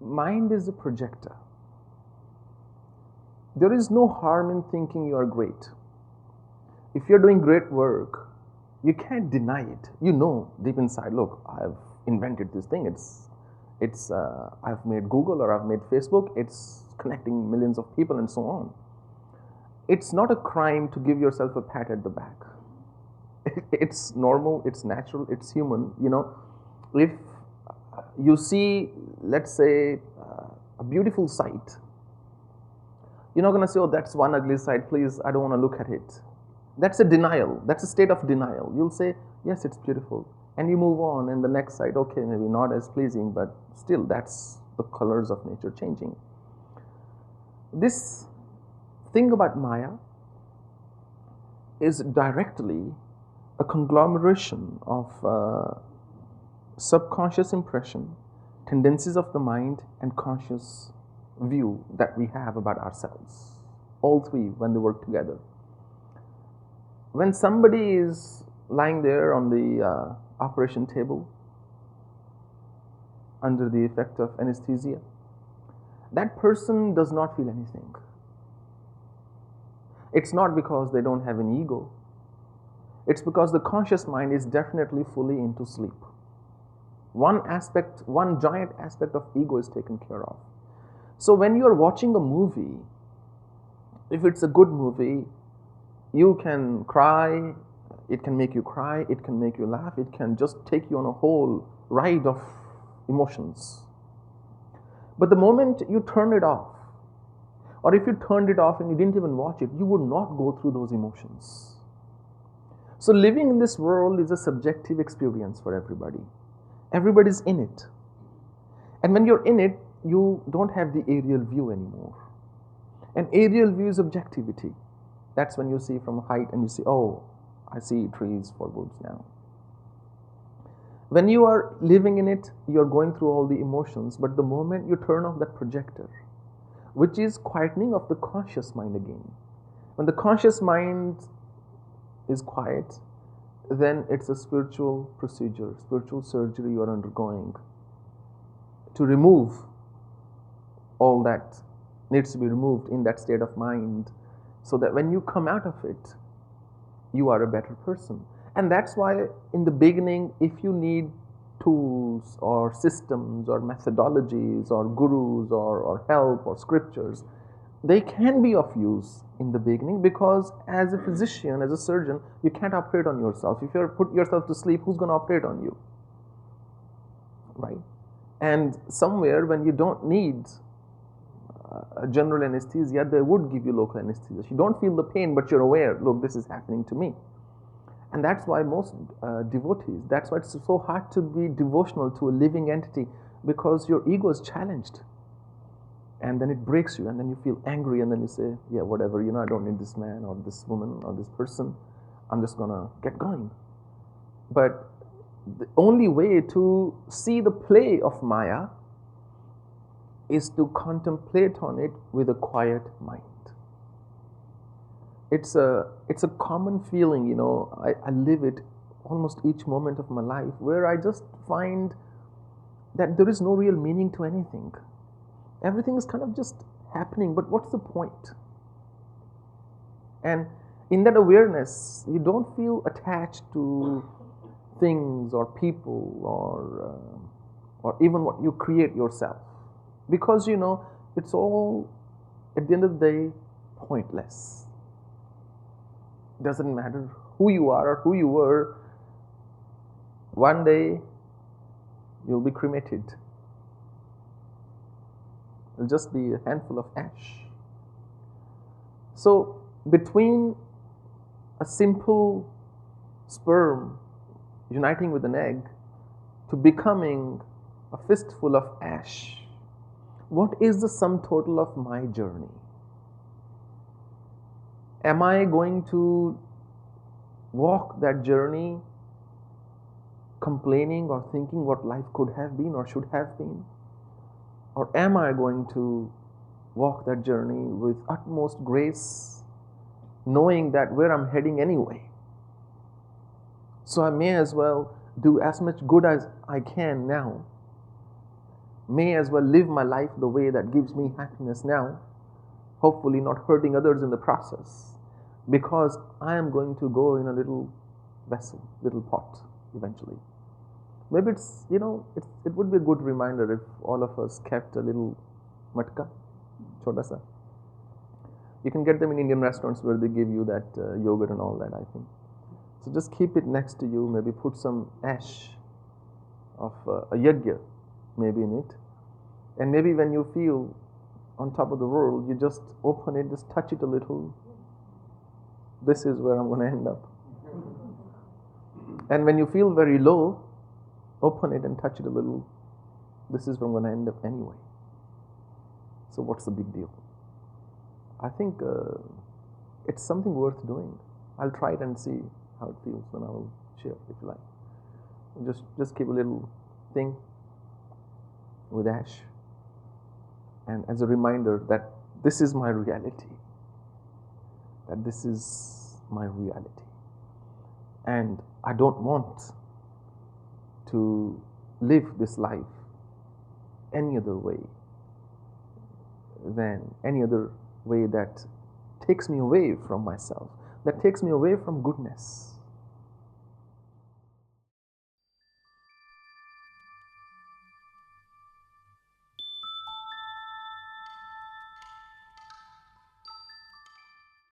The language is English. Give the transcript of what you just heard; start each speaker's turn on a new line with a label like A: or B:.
A: mind is a projector. There is no harm in thinking you are great. If you're doing great work, you can't deny it. You know deep inside, look, I've invented this thing. I've made Google or I've made Facebook. It's connecting millions of people and so on. It's not a crime to give yourself a pat at the back. It's normal, it's natural, it's human. If you see, let's say, a beautiful sight, you're not going to say, oh, that's one ugly sight, please, I don't want to look at it. That's a denial. That's a state of denial. You'll say, yes, it's beautiful. And you move on, and the next sight, okay, maybe not as pleasing, but still, that's the colors of nature changing. This thing about Maya is directly a conglomeration of subconscious impression, tendencies of the mind, and conscious view that we have about ourselves. All three, when they work together. When somebody is lying there on the operation table under the effect of anesthesia, that person does not feel anything. It's not because they don't have an ego. It's because the conscious mind is definitely fully into sleep. One giant aspect of ego is taken care of. So when you're watching a movie, if it's a good movie, you can cry, it can make you cry, it can make you laugh, it can just take you on a whole ride of emotions. But the moment you turn it off, or if you turned it off and you didn't even watch it, you would not go through those emotions. So living in this world is a subjective experience for everybody. Everybody's in it. And when you're in it, you don't have the aerial view anymore. And aerial view is objectivity. That's when you see from height and you see, oh, I see trees for woods now. When you are living in it, you're going through all the emotions, but the moment you turn off that projector, which is quietening of the conscious mind again. When the conscious mind is quiet, then it's a spiritual procedure, spiritual surgery you are undergoing to remove all that needs to be removed in that state of mind, so that when you come out of it, you are a better person. And that's why in the beginning, if you need tools or systems or methodologies or gurus or help or scriptures, they can be of use in the beginning, because as a physician, as a surgeon, you can't operate on yourself. If you put yourself to sleep, who's going to operate on you? Right? And somewhere when you don't need a general anesthesia, they would give you local anesthesia. You don't feel the pain, but you're aware, look, this is happening to me. And that's why most devotees, that's why it's so hard to be devotional to a living entity, because your ego is challenged. And then it breaks you, and then you feel angry, and then you say, yeah, whatever, I don't need this man or this woman or this person. I'm just going to get going. But the only way to see the play of Maya is to contemplate on it with a quiet mind. It's a common feeling, I live it almost each moment of my life, where I just find that there is no real meaning to anything. Everything is kind of just happening, but what's the point? And in that awareness, you don't feel attached to things or people or even what you create yourself. Because, it's all, at the end of the day, pointless. Doesn't matter who you are or who you were. One day, you'll be cremated. It'll just be a handful of ash. So, between a simple sperm uniting with an egg to becoming a fistful of ash, what is the sum total of my journey? Am I going to walk that journey complaining or thinking what life could have been or should have been? Or am I going to walk that journey with utmost grace, knowing that where I'm heading anyway? So I may as well do as much good as I can now, may as well live my life the way that gives me happiness now, hopefully not hurting others in the process, because I am going to go in a little vessel, little pot eventually. Maybe it's, it would be a good reminder if all of us kept a little matka, chota sa. You can get them in Indian restaurants where they give you that yogurt and all that, I think. So just keep it next to you, maybe put some ash of a yajna maybe in it. And maybe when you feel on top of the world, you just open it, just touch it a little. This is where I'm going to end up. And when you feel very low, open it and touch it a little. This is where I'm going to end up anyway. So what's the big deal? I think it's something worth doing. I'll try it and see how it feels, and I'll share if you like. Just keep a little thing with ash, and as a reminder that this is my reality, that this is my reality, and I don't want to live this life any other way than any other way that takes me away from myself, that takes me away from goodness.